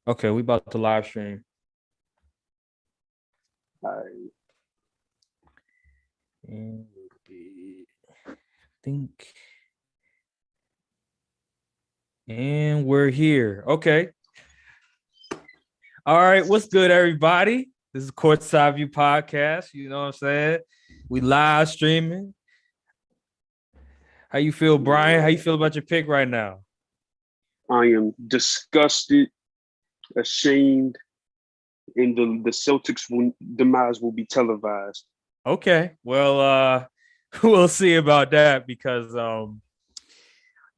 Okay, we about to live stream. I And we think, and we're here. Okay. All right. What's good, everybody? This is Courtside View Podcast. You know what I'm saying? We live streaming. How you feel, Brian? How you feel about your pick right now? am disgusted, ashamed, and the Celtics demise will be televised. Okay. Well, we'll see about that because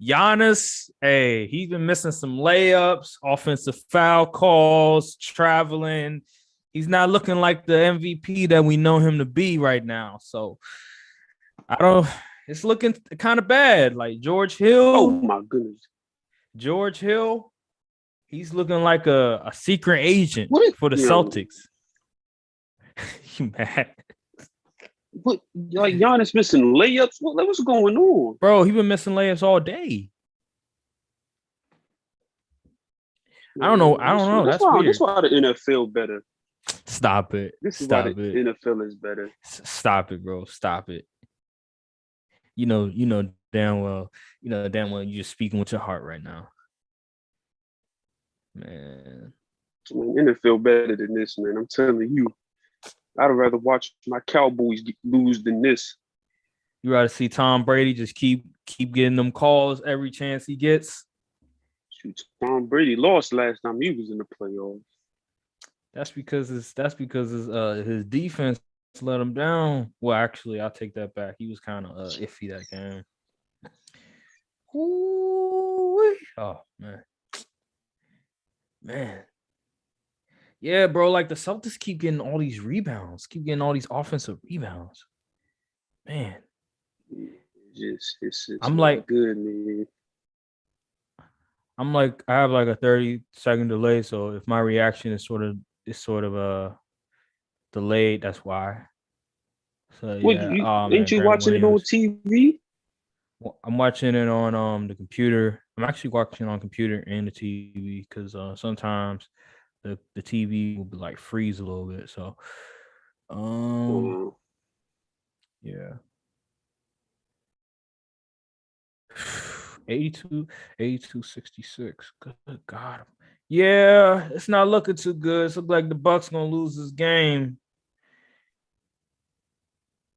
Giannis, hey, he's been missing some layups, offensive foul calls, traveling. He's not looking like the MVP that we know him to be right now. So I don't. It's looking kind of bad. Like Oh my goodness! George Hill, he's looking like a secret agent What? for the Celtics. You mad? What? Like Giannis missing layups? What's going on? Bro, he been missing layups all day. I don't know. That's weird. That's why the NFL better. Stop it. This is why Stop the it. NFL is better. Stop it, bro. Stop it. You know damn well, you're speaking with your heart right now. Man. I mean, NFL better than this, man. I'm telling you. I'd rather watch my Cowboys lose than this. You rather see Tom Brady just keep getting them calls every chance he gets? Shoot, Tom Brady lost last time he was in the playoffs. That's because his defense let him down. Well, actually, I'll take that back. He was kind of iffy that game. Ooh, oh man. Yeah, bro. Like the Celtics keep getting all these rebounds, keep getting all these offensive rebounds. Man, it's I'm like good, man. I'm like I have like a 30-second delay, so if my reaction is sort of delayed, that's why. So yeah, Ain't you Grant watching it on Williams. TV? I'm watching it on the computer. I'm actually watching on computer and the TV because sometimes the TV will be like freeze a little bit. So yeah. 82, 66. Good God. Yeah, it's not looking too good. It's look like the Bucks gonna lose this game.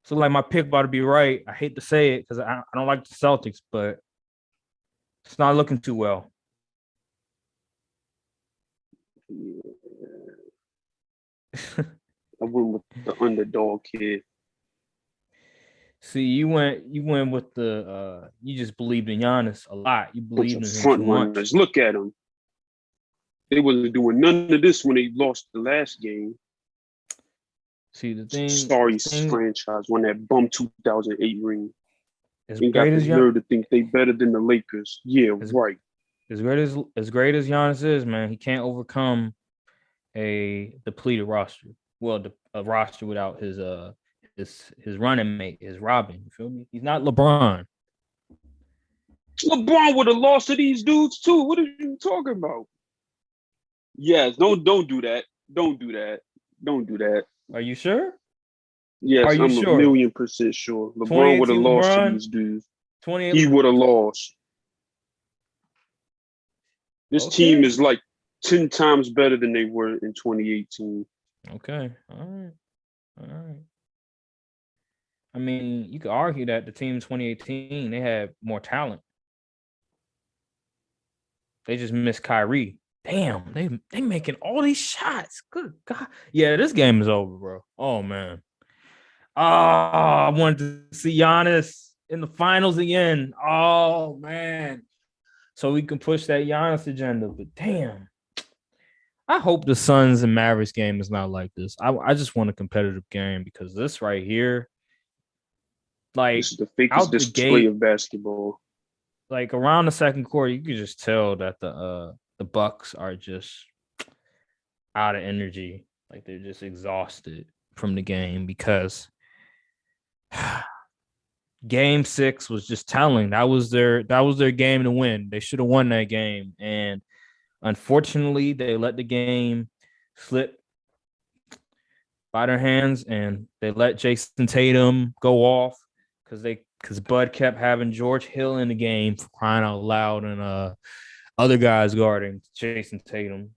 So like my pick about to be right. I hate to say it because I don't like the Celtics, but it's not looking too well. I went with the underdog kid. See, you went with the you just believed in Giannis a lot. You Bunch believed of in him front too much. runners. Look at them. They wasn't doing none of this when they lost the last game. See the thing. Sorry, franchise won that bum 2008 ring. As Ain't got great the as nerve to think they better than the Lakers. Yeah, right. As great as Giannis is, man, he can't overcome a depleted roster. Well, a roster without his running mate, his Robin. You feel me? He's not LeBron. LeBron would have lost to these dudes too. What are you talking about? Yes, don't do that. Don't do that. Don't do that. Are you sure? Yes, Are you I'm sure? 1,000,000% sure. LeBron would have lost to these dudes. He would have lost. This team is like 10 times better than they were in 2018. Okay. All right. I mean, you could argue that the team in 2018, they had more talent. They just missed Kyrie. Damn, they making all these shots. Good God. Yeah, this game is over, bro. Oh, man. I wanted to see Giannis in the finals again. Oh, man. So we can push that Giannis agenda. But damn. I hope the Suns and Mavericks game is not like this. I just want a competitive game because this right here, like, this is the fakest display of basketball. Like around the second quarter, you could just tell that the Bucks are just out of energy. Like they're just exhausted from the game because game 6 was just telling. That was their game to win. They should have won that game. And Unfortunately, they let the game slip by their hands, and they let Jason Tatum go off because Bud kept having George Hill in the game for crying out loud, and other guys guarding Jason Tatum.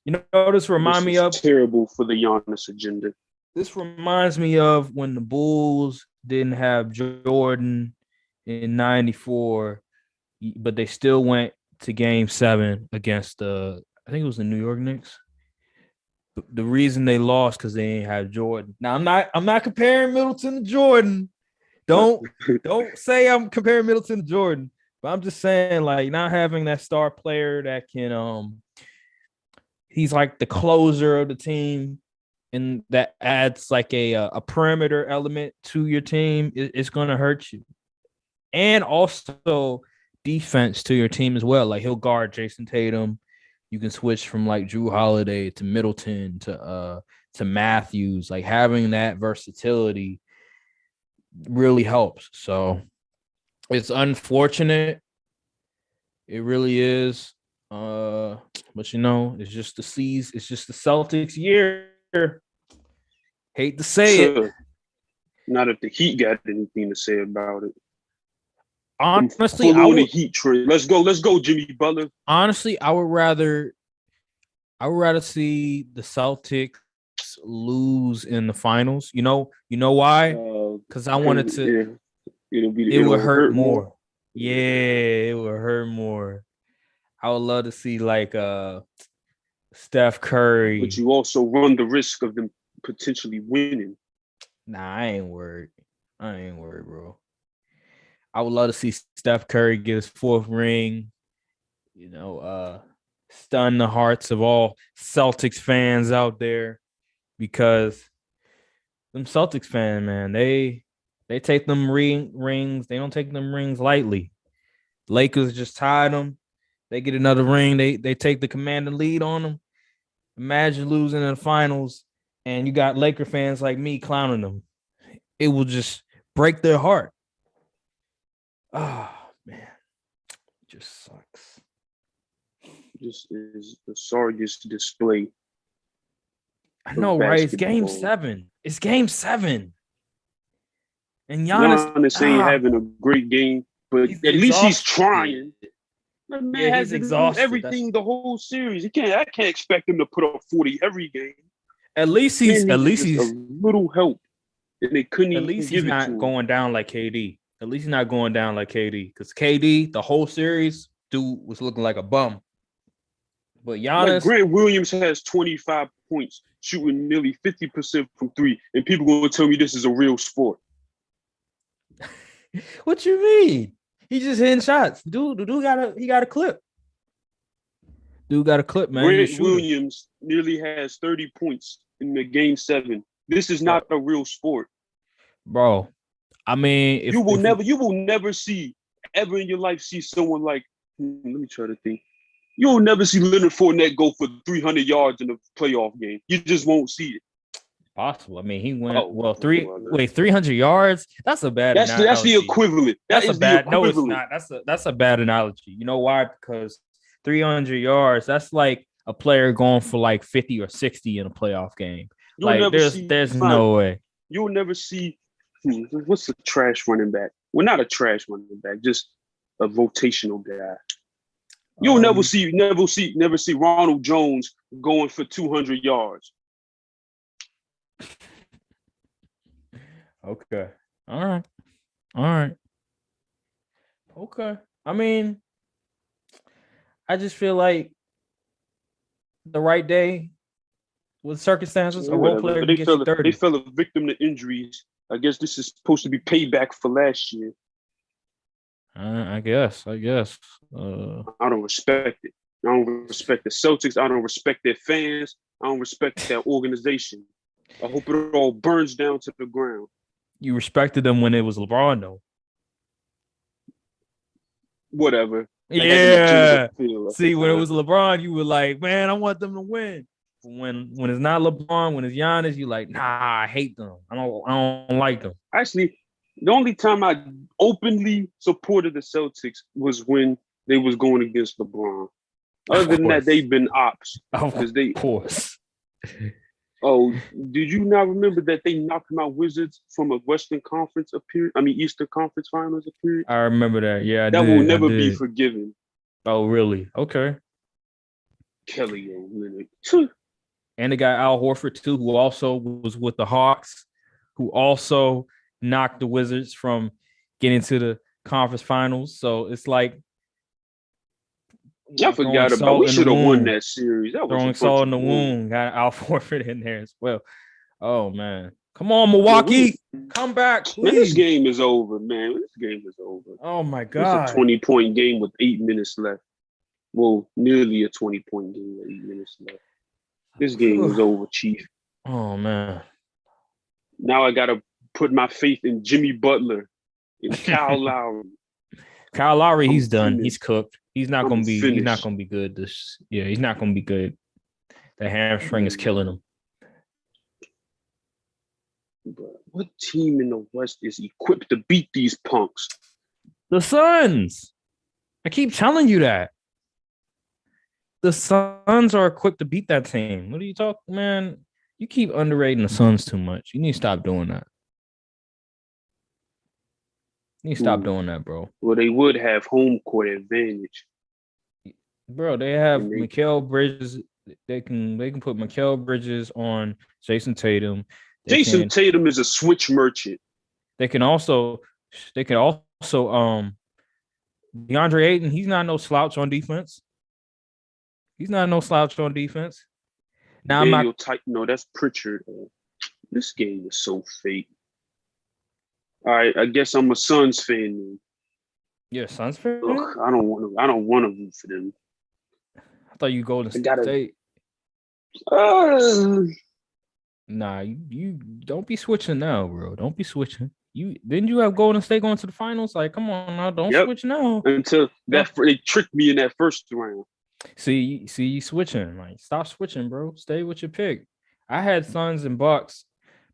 You know, this This remind me is of terrible for the Giannis agenda. this reminds me of when the Bulls didn't have Jordan in '94, but they still went to Game 7 against I think it was the New York Knicks. The reason they lost because they didn't have Jordan. Now I'm not comparing Middleton to Jordan. Don't say I'm comparing Middleton to Jordan, but I'm just saying like not having that star player that can he's like the closer of the team, and that adds like a perimeter element to your team. It's gonna hurt you, and also defense to your team as well. Like he'll guard Jason Tatum. You can switch from like Drew Holiday to Middleton to Matthews. Like having that versatility really helps. So it's unfortunate. It really is. But you know, it's just the Celtics year. Hate to say it. Not if the Heat got anything to say about it. Honestly, I would the Heat trade. Let's go, Jimmy Butler. Honestly, I would rather see the Celtics lose in the finals. You know why? Because I wanted to. It would hurt more. Yeah, it would hurt more. I would love to see like Steph Curry. But you also run the risk of them potentially winning. Nah, I ain't worried, bro. I would love to see Steph Curry get his 4th ring. You know, stun the hearts of all Celtics fans out there, because them Celtics fans, man, they take them rings. They don't take them rings lightly. Lakers just tied them. They get another ring. They take the command and lead on them. Imagine losing in the finals, and you got Laker fans like me clowning them. It will just break their heart. Oh, man. It just sucks. This is the sorriest display. I know, right? It's Game 7. It's Game 7. And Giannis ain't having a great game, but at least he's trying. The man has exhausted everything the whole series. I can't expect him to put up 40 every game. At least he's a little help. And they couldn't at least he's not going down like KD. At least he's not going down like KD. Because KD, the whole series, dude was looking like a bum. But Giannis, like Grant Williams has 25 points, shooting nearly 50% from 3, and people going to tell me this is a real sport. What you mean? He just hitting shots. Dude got a clip. Dude got a clip, man. Grant Williams nearly has 30 points in the Game 7. This is not a real sport, bro. I mean, you will never see ever in your life see someone like. Let me try to think. You'll never see Leonard Fournette go for 300 yards in a playoff game. You just won't see it. Possible. I mean, he went 300 yards. That's a bad. That's the equivalent. That's a bad. No, it's not. That's a bad analogy. You know why? Because 300 yards. That's like a player going for like 50 or 60 in a playoff game. Like there's no way. You'll never see. What's a trash running back? Well, not a trash running back, just a rotational guy. You'll never see Ronald Jones going for 200 yards. Okay. All right. Okay. I mean, I just feel like the right day with circumstances, a role player can get you 30. They fell a victim to injuries. I guess this is supposed to be payback for last year. I guess. I don't respect it. I don't respect the Celtics. I don't respect their fans. I don't respect their organization. I hope it all burns down to the ground. You respected them when it was LeBron, though. Whatever. Yeah. See, when it was LeBron, you were like, man, I want them to win. When it's not LeBron, when it's Giannis, you like, nah, I hate them. I don't like them. Actually, the only time I openly supported the Celtics was when they was going against LeBron. Other than that, they've been ops. Of they, course. Oh, did you not remember that they knocked them out Wizards from a Western Conference appearance? I mean, Eastern Conference Finals appearance. I remember that. Yeah, that will never be forgiven. Oh, really? Okay. Kelly Olynyk. And the guy Al Horford too, who also was with the Hawks, who also knocked the Wizards from getting to the conference finals. So it's like I forgot about. We should have won that series. That was throwing salt in the wound. Got Al Horford in there as well. Oh man, come on, Milwaukee, come back, please. Man, this game is over, man. This game is over. Oh my god, it's a 20-point game with 8 minutes left. Well, nearly a 20-point game with 8 minutes left. This game is over, Chief. Oh man. Now I gotta put my faith in Jimmy Butler and Kyle Lowry. Kyle Lowry, he's done. He's cooked. He's not gonna be. Finished. He's not gonna be good. He's not gonna be good. The hamstring is killing him. But what team in the West is equipped to beat these punks? The Suns. I keep telling you that. The Suns are equipped to beat that team. What are you talking, man? You keep underrating the Suns too much. You need to stop doing that. You need to stop doing that, bro. Well, they would have home court advantage. Bro, they have Mikal Bridges. They can put Mikal Bridges on Jason Tatum. Jason Tatum is a switch merchant. They can also DeAndre Ayton, he's not no slouch on defense. Now No, that's Pritchard. This game is so fake. All right, I guess I'm a Suns fan now. You're a Suns fan? Ugh, I don't want to root for them. I thought you Golden State. Nah, you don't be switching now, bro. Don't be switching. Didn't you have Golden State going to the finals? Like, come on now, don't switch now. Until they tricked me in that first round. See, you switching. Like, stop switching, bro. Stay with your pick. I had Suns and Bucks,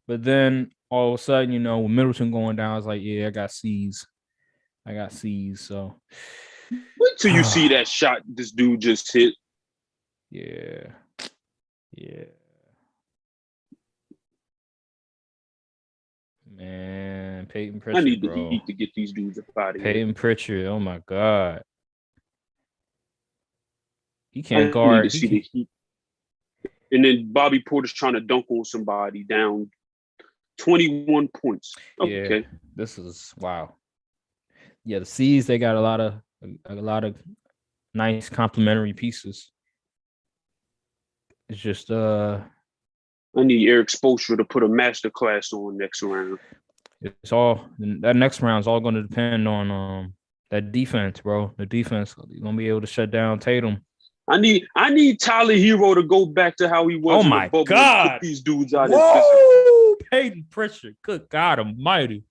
but then all of a sudden, with Middleton going down, I was like, yeah, I got C's. So wait till you see that shot this dude just hit. Yeah. Man, Peyton Pritchard. I need to eat to get these dudes up out of here. Peyton Pritchard, oh my god. He can't guard. Need to see the Heat. And then Bobby Porter's trying to dunk on somebody down 21 points. Okay. Yeah, this is wow. Yeah, the C's, they got a lot of nice complementary pieces. It's just I need Eric Spoelstra to put a master class on next round. That next round is all going to depend on that defense, bro. The defense, you're gonna be able to shut down Tatum. I need Tyler Hero to go back to how he was. Oh my god! Put these dudes out. Whoa, Peyton Pritchard, good God Almighty,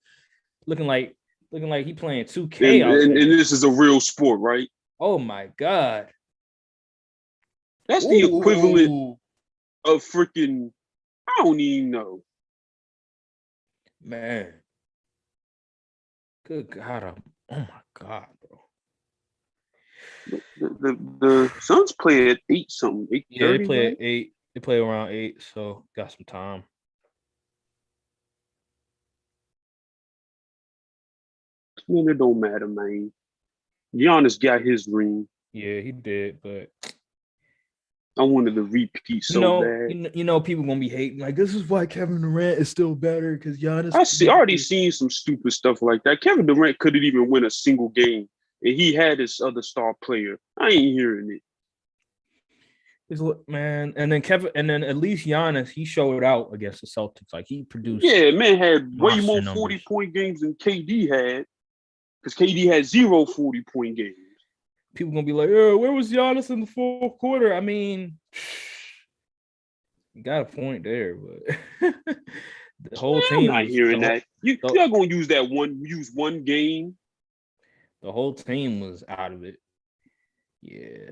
looking like he playing 2K. And this is a real sport, right? Oh my god, that's the equivalent of freaking. I don't even know. Man. Good God. Oh my God, bro. The Suns play at 8 something. 8:30, yeah, they play at 8. They play around 8, so got some time. Man, it don't matter, man. Giannis got his ring. Yeah, he did, but I wanted to repeat bad. People gonna be hating like this is why Kevin Durant is still better because Giannis. I already seen some stupid stuff like that. Kevin Durant couldn't even win a single game, and he had his other star player. I ain't hearing it. Man, and then at least Giannis, he showed out against the Celtics. Like he produced. Yeah, man had way more 40-point games than KD had, because KD had 0 40-point games. People gonna be like, "Oh, where was Giannis in the fourth quarter?" I mean, you got a point there, but the whole team. I'm not hearing that. You're gonna use one game. The whole team was out of it. Yeah.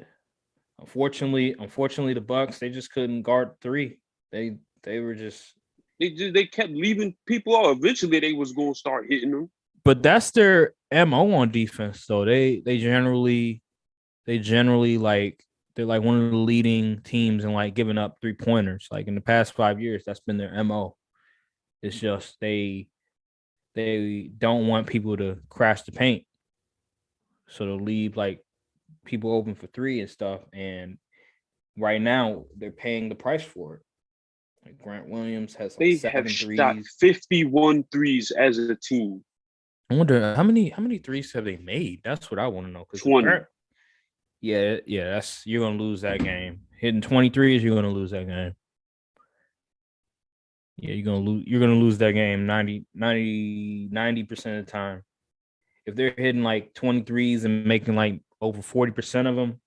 Unfortunately, the Bucks, they just couldn't guard 3. They were just they kept leaving people out. Eventually, they was gonna start hitting them. But that's their MO on defense, though. They generally they generally they're like one of the leading teams in like giving up 3-pointers. Like in the past 5 years, that's been their MO. It's just they don't want people to crash the paint. So they'll leave like people open for three and stuff. And right now they're paying the price for it. Like Grant Williams has like They seven have shot threes. 51 threes as a team. I wonder how many threes have they made? That's what I want to know. Because 20. yeah, that's you're gonna lose that game. Hitting 23s, you're gonna lose that game. Yeah, you're gonna lose that game 90% of the time. If they're hitting like 23s and making like over 40% of them,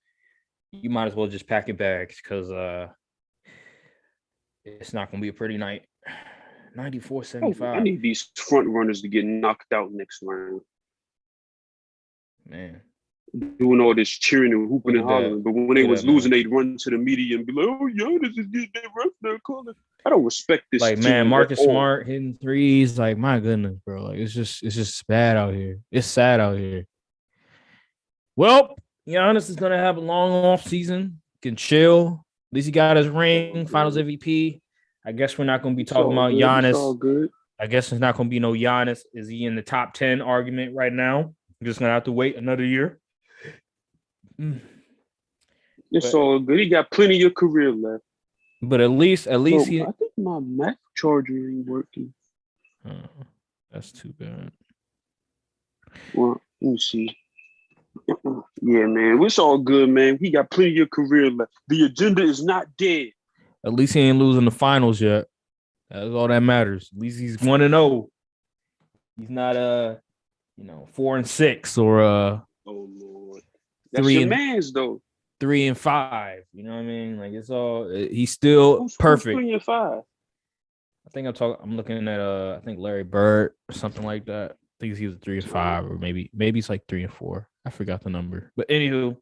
you might as well just pack your bags because it's not gonna be a pretty night. 94-75. I need these front runners to get knocked out next round. Man. Doing all this cheering and hooping and hollering, but when they was losing, they'd run to the media and be like, "Oh, Giannis is getting that ref now calling." I don't respect this. Like, man, Marcus Smart hitting threes. Like, my goodness, bro. Like, it's just bad out here. It's sad out here. Well, Giannis is gonna have a long off season. Can chill. At least he got his ring, Finals MVP. I guess we're not gonna be talking about Giannis. It's all good. I guess there's not gonna be no Giannis. Is he in the top 10 argument right now? We're just gonna have to wait another year. It's all good. He got plenty of career left. But at least I think my Mac charger ain't working. That's too bad. Well, let me see. Yeah, man. It's all good, man. He got plenty of career left. The agenda is not dead. At least he ain't losing the finals yet. That's all that matters. At least he's 1-0. He's not 4-6 or oh Lord. That's 3 your man's though. 3-5. You know what I mean? Like it's all he's still perfect. 3-5? I think I'm looking at I think Larry Bird or something like that. I think he was 3-5 or maybe it's like 3-4. I forgot the number. But anywho,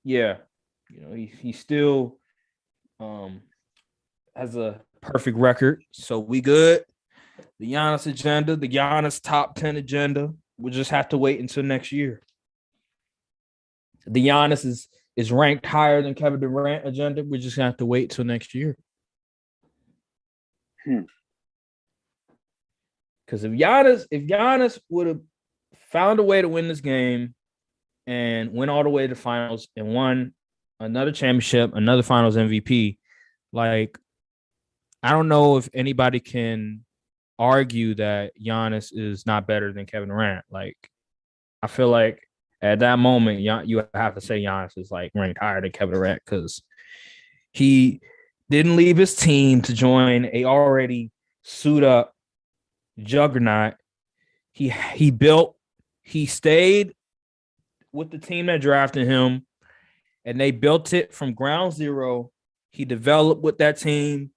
yeah, he still has a perfect record. So we good. The Giannis agenda, the Giannis top 10 agenda. We'll just have to wait until next year. The Giannis is ranked higher than Kevin Durant agenda. We're just gonna have to wait till next year. Because if Giannis would have found a way to win this game and went all the way to the finals and won another championship, another finals MVP, like I don't know if anybody can argue that Giannis is not better than Kevin Durant. Like I feel like at that moment, you have to say Giannis is like ranked higher than Kevin Durant because he didn't leave his team to join a already suit up juggernaut. He stayed with the team that drafted him, and they built it from ground zero. He developed with that team,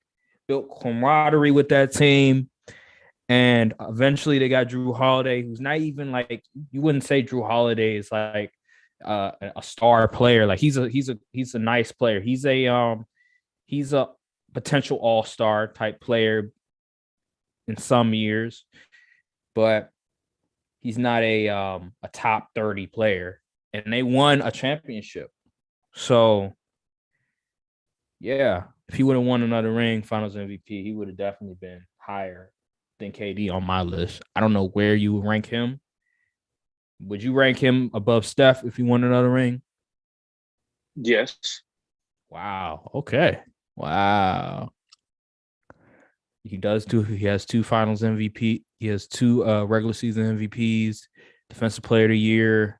built camaraderie with that team. And eventually they got Jrue Holiday, who's not even like you wouldn't say Jrue Holiday is like a star player. Like he's a nice player. He's a potential all-star type player in some years, but he's not a top 30 player. And they won a championship. So yeah, if he would have won another ring, Finals MVP, he would have definitely been higher than KD on my list. I don't know where you would rank him. Would you rank him above Steph if he won another ring? Yes. Wow. Okay. Wow. He does too. He has 2 Finals MVP. He has 2 regular season MVPs, Defensive Player of the Year.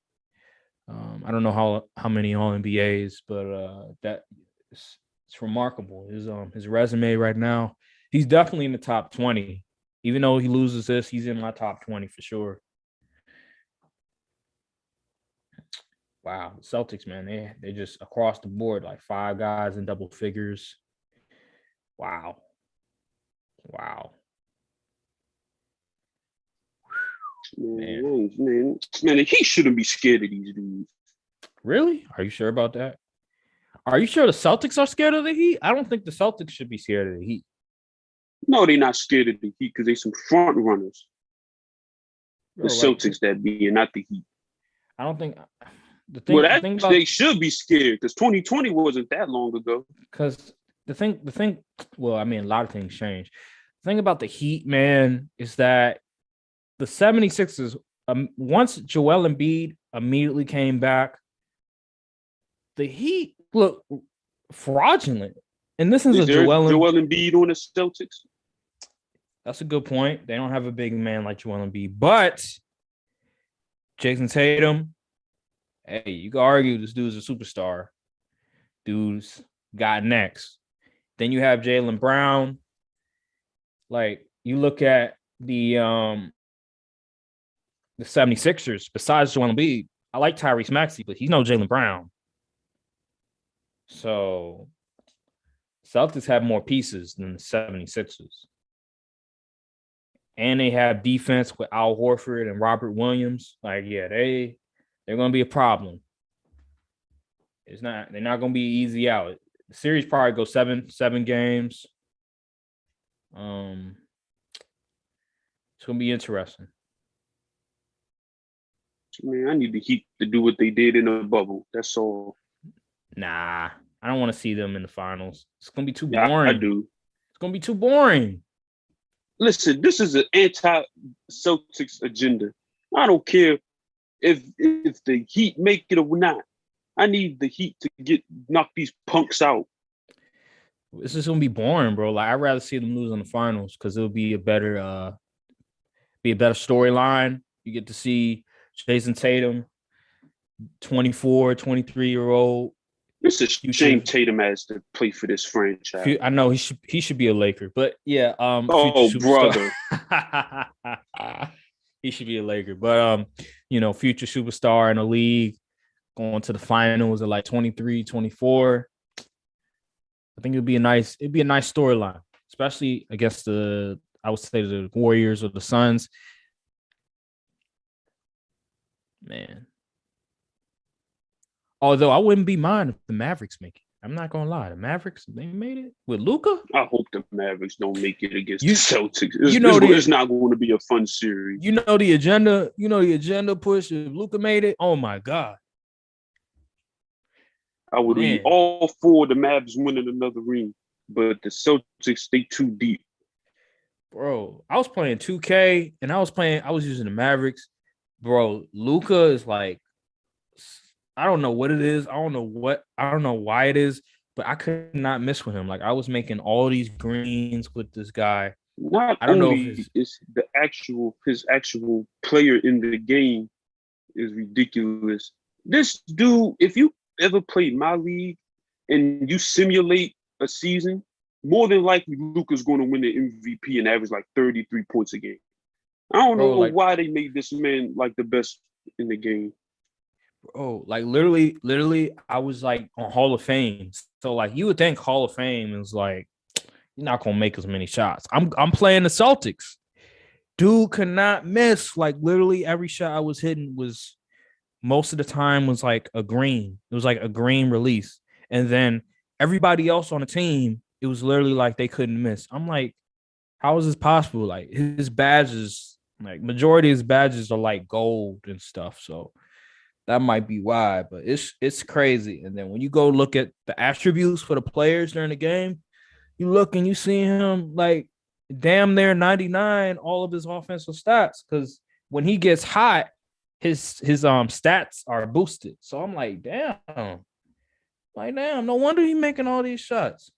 I don't know how many All NBAs, but that it's remarkable. His resume right now. He's definitely in the top 20. Even though he loses this, he's in my top 20 for sure. Wow, the Celtics, man, they just across the board like 5 guys in double figures. Wow. Man, he shouldn't be scared of these dudes. Really? Are you sure about that? Are you sure the Celtics are scared of the Heat? I don't think the Celtics should be scared of the Heat. No, they're not scared of the Heat because they some front runners. The Celtics that be, and not the Heat. I don't think the thing about they should be scared because 2020 wasn't that long ago. because well, I mean, a lot of things change. The thing about the Heat, man, is that the 76ers, once Joel Embiid immediately came back, the Heat look fraudulent. And this is a Joel Embiid on the Celtics? That's a good point. They don't have a big man like Joel Embiid, but Jason Tatum, hey, you can argue this dude's a superstar. Dude's got next. Then you have Jaylen Brown. Like, you look at the 76ers, besides Joel Embiid, I like Tyrese Maxey, but he's no Jaylen Brown. So Celtics have more pieces than the 76ers. And they have defense with Al Horford and Robert Williams. Like, yeah, they're going to be a problem. They're not going to be easy out. The series probably goes seven games. It's going to be interesting. Man, I need the Heat to do what they did in the bubble. That's all. Nah, I don't want to see them in the finals. It's going to be too boring. I do. It's going to be too boring. Listen, this is an anti-Celtics agenda. I don't care if the Heat make it or not. I need the Heat to knock these punks out. It's just gonna be boring, bro. Like, I'd rather see them lose in the finals because it'll be a better storyline. You get to see Jason Tatum, 24, 23-year-old. It's a shame Tatum has to play for this franchise. I know he should be a Laker, but yeah. Brother. He should be a Laker, but future superstar in the league, going to the finals at like 23, 24. I think it'd be a nice storyline, especially against the Warriors or the Suns. Man. Although I wouldn't be mine if the Mavericks make it. I'm not gonna lie. The Mavericks, they made it with Luka. I hope the Mavericks don't make it against the Celtics. It's not going to be a fun series. You know the agenda. You know the agenda push. If Luka made it, oh my god. I would be all for the Mavs winning another ring, but the Celtics, they too deep. Bro, I was playing 2K and I was using the Mavericks. Bro, Luka is like, I don't know what it is. I don't know why it is, but I could not miss with him. Like, I was making all these greens with this guy. I don't know if it's his actual player in the game is ridiculous. This dude, if you ever played my league and you simulate a season, more than likely Luka's going to win the MVP and average like 33 points a game. I don't know why they made this man like the best in the game. Bro, like literally, I was like on Hall of Fame. So like, you would think Hall of Fame is like, you're not gonna make as many shots. I'm playing the Celtics. Dude could not miss. Like, literally every shot I was hitting was, most of the time, was like a green. It was like a green release. And then everybody else on the team, it was literally like they couldn't miss. I'm like, how is this possible? Like, his badges, like majority of his badges are like gold and stuff. So that might be why, but it's crazy. And then when you go look at the attributes for the players during the game, you look and you see him like damn near 99, all of his offensive stats. Because when he gets hot, his stats are boosted. So I'm like, damn, no wonder he's making all these shots.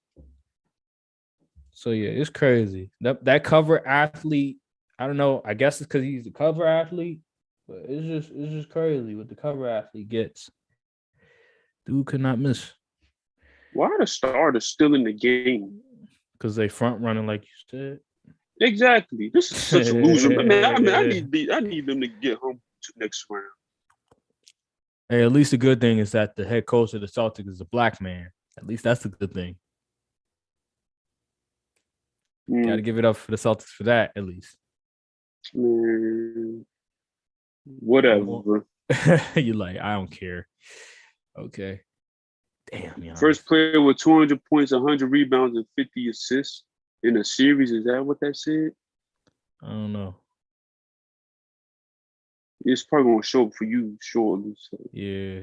So yeah, it's crazy. That cover athlete, I don't know. I guess it's because he's the cover athlete, but it's just crazy what the cover athlete gets. Dude could not miss. Why are the starters still in the game? Because they front running, like you said. Exactly. This is such a loser. I need them to get home next round. Hey, at least the good thing is that the head coach of the Celtics is a black man. At least that's a good thing. Got to give it up for the Celtics for that, at least. Whatever. You're like, I don't care. Okay. Damn, Giannis. First player with 200 points, 100 rebounds, and 50 assists in a series. Is that what that said? I don't know. It's probably gonna show up for you shortly. So. Yeah,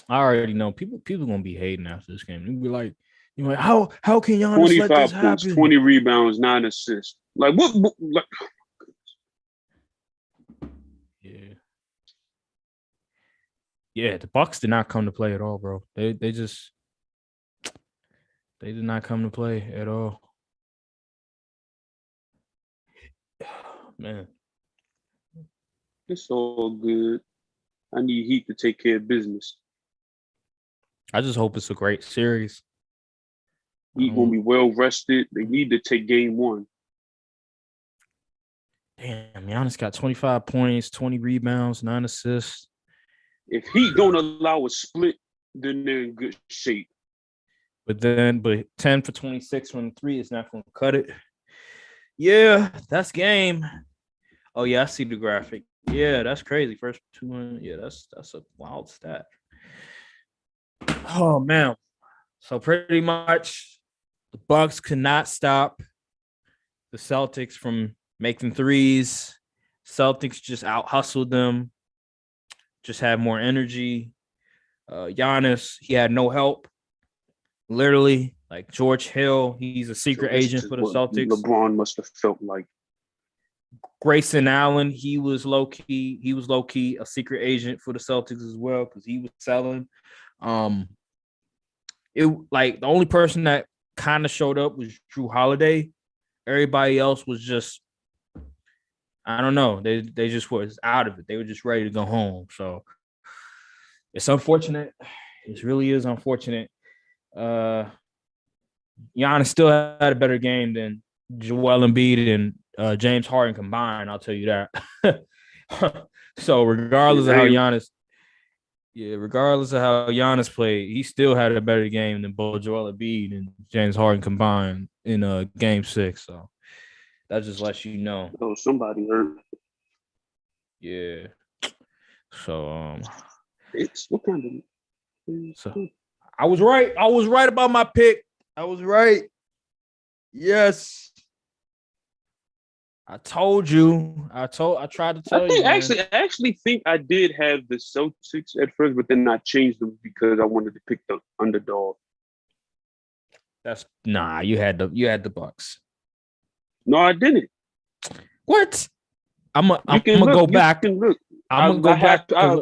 I already know people gonna be hating after this game. They'll be like, you know, how can Giannis let this 25 points, happen? 20 rebounds, 9 assists. Like what like Yeah, yeah. The Bucks did not come to play at all, bro. They did not come to play at all. Man, it's all good. I need Heat to take care of business. I just hope it's a great series. Heat gonna be well rested. They need to take game 1. Damn, Giannis got 25 points, 20 rebounds, 9 assists. If Heat don't allow a split, then they're in good shape. But 10 for 26 from 3 is not going to cut it. Yeah, that's game. Oh yeah, I see the graphic. Yeah, that's crazy. First 200. Yeah, that's a wild stat. Oh man. So pretty much the Bucks could not stop the Celtics from making threes. Celtics just out hustled them. Just had more energy. Giannis, he had no help. Literally, like George Hill, he's a secret agent for the Celtics. LeBron must have felt like. Grayson Allen, he was low key a secret agent for the Celtics as well because he was selling. It like the only person that kind of showed up was Drew Holiday. Everybody else was just, I don't know. They just was out of it. They were just ready to go home. So it's unfortunate. It really is unfortunate. Giannis still had a better game than Joel Embiid and James Harden combined. I'll tell you that. So regardless of how Giannis played, he still had a better game than both Joel Embiid and James Harden combined in Game 6. So that just lets you know. Oh, somebody hurt. Yeah. So it's what kind of. So I was right. I was right about my pick. I was right. Yes. I told you. I tried to tell you. I actually think I did have the Celtics at first, but then I changed them because I wanted to pick the underdog. You had the Bucks. No, I didn't. What? I'm gonna go back. I'm gonna go back. I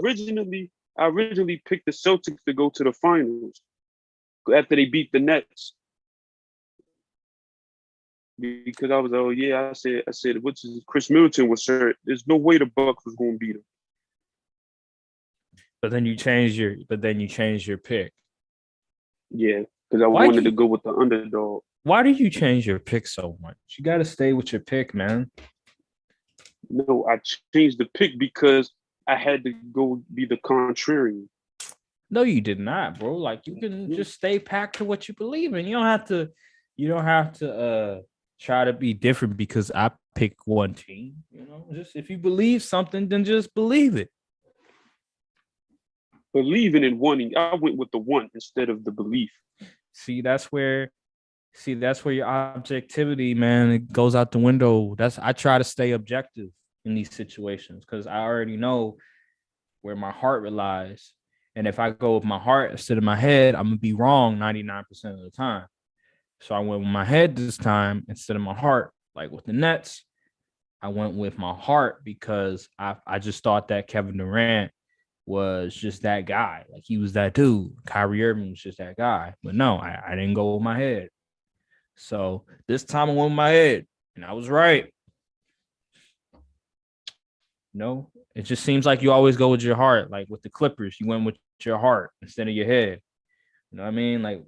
originally picked the Celtics to go to the finals after they beat the Nets. Because I was, I said, which is Chris Middleton was hurt. There's no way the Bucks was going to beat him. But then you changed your pick. Yeah, because I wanted to go with the underdog. Why did you change your pick so much? You got to stay with your pick, man. No, I changed the pick because I had to go be the contrarian. No, you did not, bro. Like you can just stay packed to what you believe in. You don't have to try to be different because I pick one team. You know, just if you believe something, then just believe it. Believing in one, I went with the one instead of the belief. See, that's where your objectivity, man, it goes out the window. I try to stay objective in these situations because I already know where my heart relies. And if I go with my heart instead of my head, I'm gonna be wrong 99% of the time. So I went with my head this time instead of my heart. Like with the Nets, I went with my heart because I just thought that Kevin Durant was just that guy. Like he was that dude. Kyrie Irving was just that guy. But no, I didn't go with my head. So this time I went with my head, and I was right. No, it just seems like you always go with your heart. Like with the Clippers, you went with your heart instead of your head. You know what I mean? Like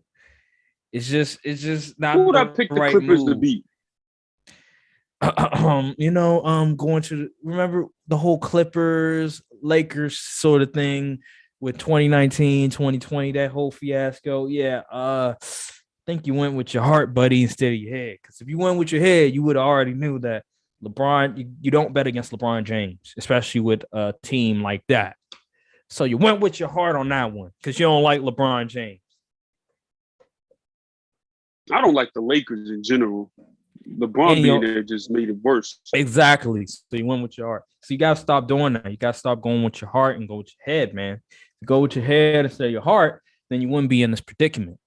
it's just not. Who would I pick the right Clippers move. to beat? Going to remember the whole Clippers Lakers sort of thing with 2019, 2020, that whole fiasco. Yeah, I think you went with your heart, buddy, instead of your head. Because if you went with your head, you would have already knew that LeBron, you don't bet against LeBron James, especially with a team like that. So you went with your heart on that one because you don't like LeBron James. I don't like the Lakers in general. LeBron And being there just made it worse. exactly. So you went with your heart. So you gotta stop doing that. You gotta stop going with your heart and go with your head, man. If you go with your head instead of your heart, then you wouldn't be in this predicament.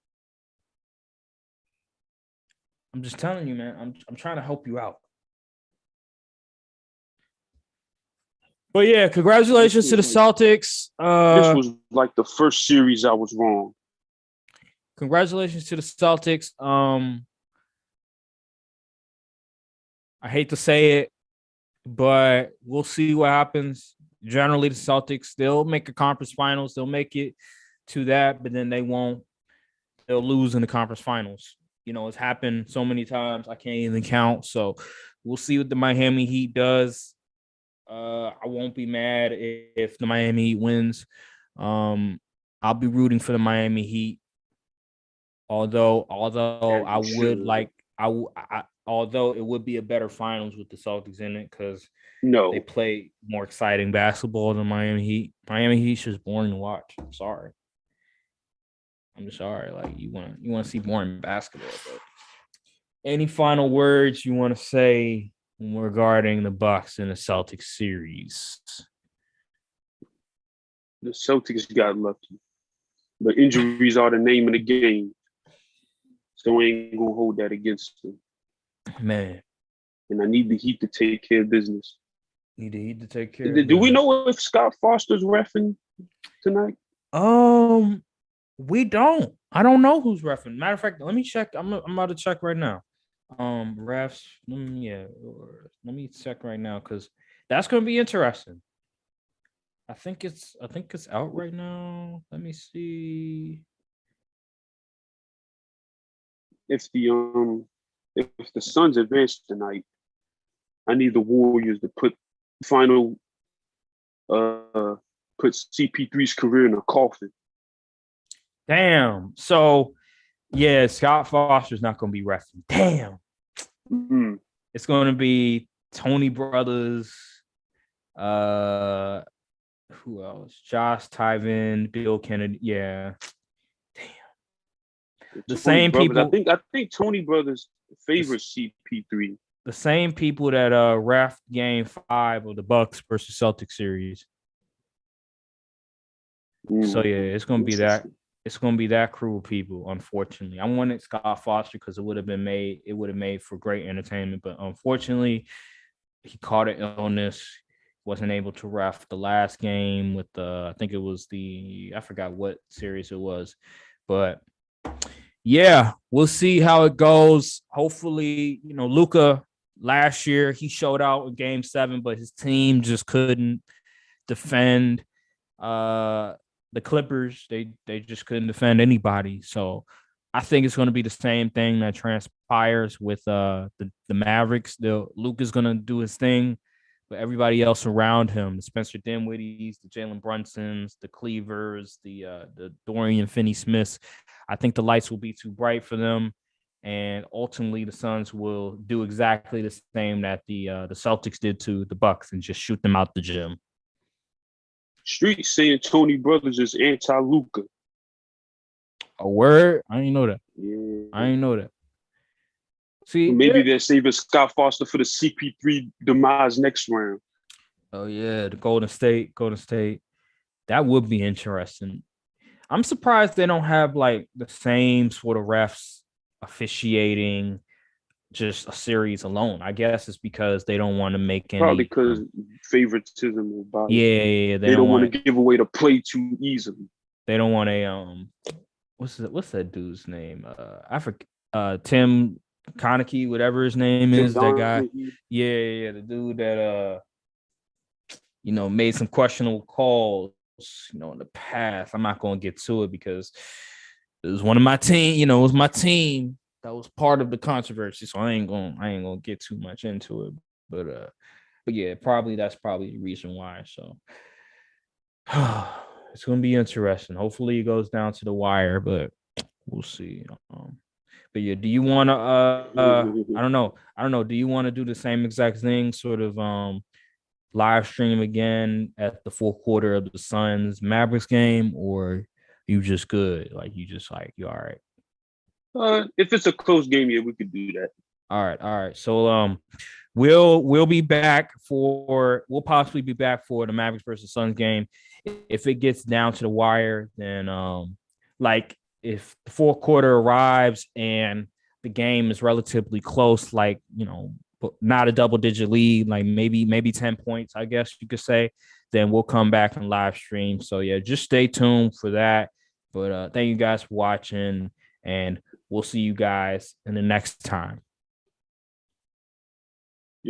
I'm just telling you, man. I'm trying to help you out. But yeah, congratulations to the Celtics. This was like the first series I was wrong. Congratulations to the Celtics. I hate to say it, but we'll see what happens. Generally, the Celtics, they'll make a conference finals. They'll make it to that, but then they won't. They'll lose in the conference finals. You know, it's happened so many times. I can't even count. So we'll see what the Miami Heat does. I won't be mad if the Miami Heat wins. I'll be rooting for the Miami Heat. Although I would like although it would be a better finals with the Celtics in it because they play more exciting basketball than Miami Heat. Miami Heat's just boring to watch. I'm sorry. I'm just sorry. Like you want to see boring basketball. But any final words you want to say regarding the Bucks and the Celtics series? The Celtics got lucky, but injuries are the name of the game. So I ain't gonna hold that against them. Man. And I need the Heat to take care of business. Need the Heat to take care of Do business. we know if Scott Foster's reffing tonight? We don't. I don't know who's reffing. Matter of fact, let me check. I'm about to check right now. Refs. Let me check right now because that's gonna be interesting. I think it's out right now. Let me see. If the Suns advance tonight, I need the Warriors to put CP3's career in a coffin. Damn. So yeah, Scott Foster's not gonna be reffing. Damn. Mm-hmm. It's gonna be Tony Brothers. Who else? Josh Tyven, Bill Kennedy. Yeah. Damn. The same people. I think Tony Brothers favors CP3. The same people that ref game 5 of the Bucks versus Celtics series. So yeah, it's gonna be that. It's gonna be that crew of people. Unfortunately, I wanted Scott Foster because it would have made for great entertainment. But unfortunately, he caught an illness. Wasn't able to ref the last game with I think it was I forgot what series it was, but yeah, we'll see how it goes. Hopefully, Luka last year he showed out in Game 7, but his team just couldn't defend. The Clippers, they just couldn't defend anybody. So I think it's going to be the same thing that transpires with the Mavericks. Luka's going to do his thing. But everybody else around him, the Spencer Dinwiddie's, the Jalen Brunsons, the Cleavers, the Dorian Finney-Smiths, I think the lights will be too bright for them. And ultimately, the Suns will do exactly the same that the Celtics did to the Bucks and just shoot them out the gym. Street saying Tony Brothers is anti-Luka. A word? I didn't know that. Yeah. I didn't know that. See, maybe they're saving Scott Foster for the CP3 demise next round. Oh yeah, the Golden State. That would be interesting. I'm surprised they don't have like the same sort of refs officiating just a series alone. I guess it's because they don't want to make any. Probably because favoritism or bias. Yeah. They don't want to give away the play too easily. They don't want a what's that dude's name? I forget. Tim Konecki, whatever his name is, that guy. Yeah, the dude that made some questionable calls, in the past. I'm not gonna get to it because it was one of my team, it was my team that was part of the controversy. So I ain't gonna get too much into it. But yeah, that's probably the reason why. So it's gonna be interesting. Hopefully it goes down to the wire, but we'll see. But yeah, do you want to? I don't know. Do you want to do the same exact thing, sort of live stream again at the fourth quarter of the Suns Mavericks game, or you just good? Like you all right? If it's a close game, yeah, we could do that. All right. So we'll possibly be back for the Mavericks versus Suns game. If it gets down to the wire, then like if the fourth quarter arrives and the game is relatively close, like not a double digit lead, like maybe 10 points, I guess you could say, then we'll come back and live stream. So yeah, just stay tuned for that. But thank you guys for watching, and we'll see you guys in the next time.